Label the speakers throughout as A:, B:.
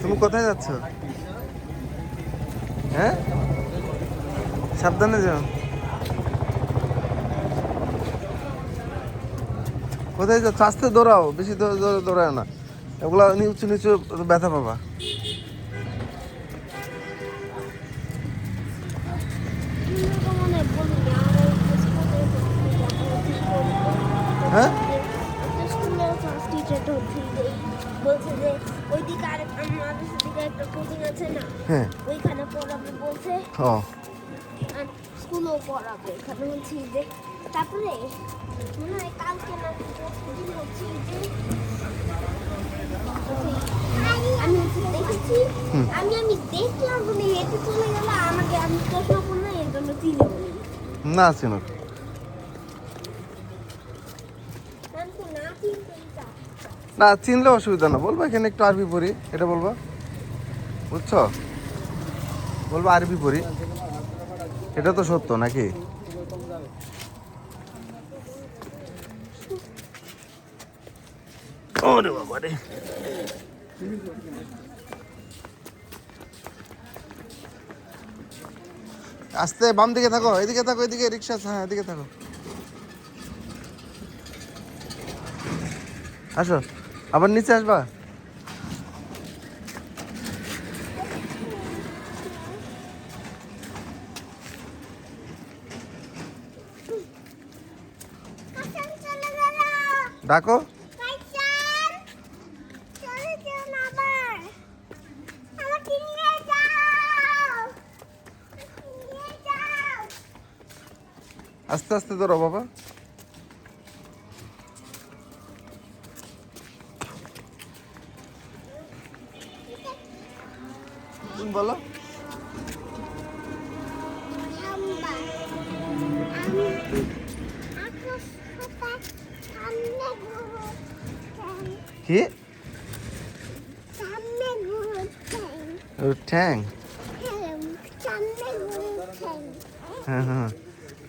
A: তুমি কোথায় যাচ্ছ? হ্যাঁ, সাবধানে যাও। কোথায় যাচ্ছ? আস্তে দৌড়াও, বেশি দৌড়াও না। এগুলা নিচু নিচু ব্যথা পাবা। হ্যাঁ,
B: বলছে যে ওইদিকে আর আমাদের দিকে একটা কোচিং আছে না,
A: হ্যাঁ,
B: ওইখানে পড়াবে বলছে,
A: ও
B: আর স্কুলেও পড়াবে এখানে। বলছি যে তারপরে মনে হয় কালকে না দিন হচ্ছে যে আমি দেখেছি, আমি দেখলাম বলে হেঁটে চলে গেল, আমাকে আমি চশমা পড়লো এর জন্য চিনি বলি
A: না চিনুক।
B: আমি তো না চিনতেই
A: না চিনলে অসুবিধা না, বলবা এখানে একটু আরবি পড়ি, এটা বলবা, বুঝছো? বলবা আরবি পড়ি, এটা তো সত্য নাকি? ওরে বাবা রে, আস্তে বাম দিকে থাকো, এদিকে থাকো, এদিকে রিক্সা আছে, হ্যাঁ এদিকে থাকো। আসো, আবার নিচে আসবা। ডাকো। আস্তে আস্তে ধরো বাবা। তুমি বলো। কি ঠ্যাং? হ্যাঁ হ্যাঁ,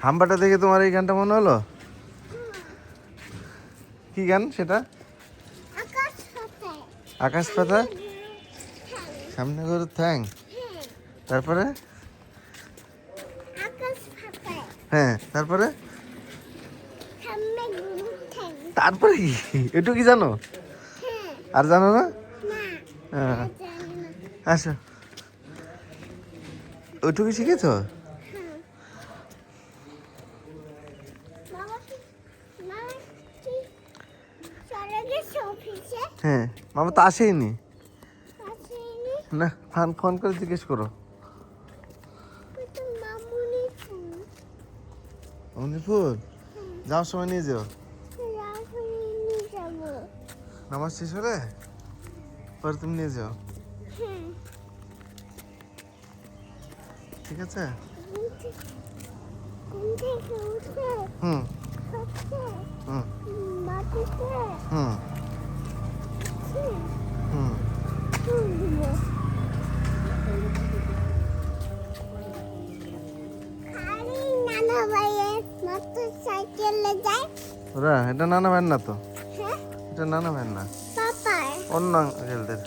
A: হাম্বাটা দেখে তোমার এই গানটা মনে হলো? কি গান সেটা? আকাশ পাতা সামনে গরুর ঠ্যাং, তারপরে? হ্যাঁ, তারপরে? তারপরে কি, একটু কি জানো? আর জানো না? হ্যাঁ, আসো, ওইটুকু শিখেছ? হ্যাঁ, মামা তো আসেইনি না, ফোন ফোন করে জিজ্ঞেস করো। মণিপুর যাওয়ার সময় নিয়ে যাও, নামাজ শেষ হলে পরে তুমি নিয়ে যাও, ঠিক আছে? হুম হুম হুম হুম। ওরা এটা নানা ভ্যান না তো, এটা নানা ভ্যান না, অন্য আঙ্কেলদের।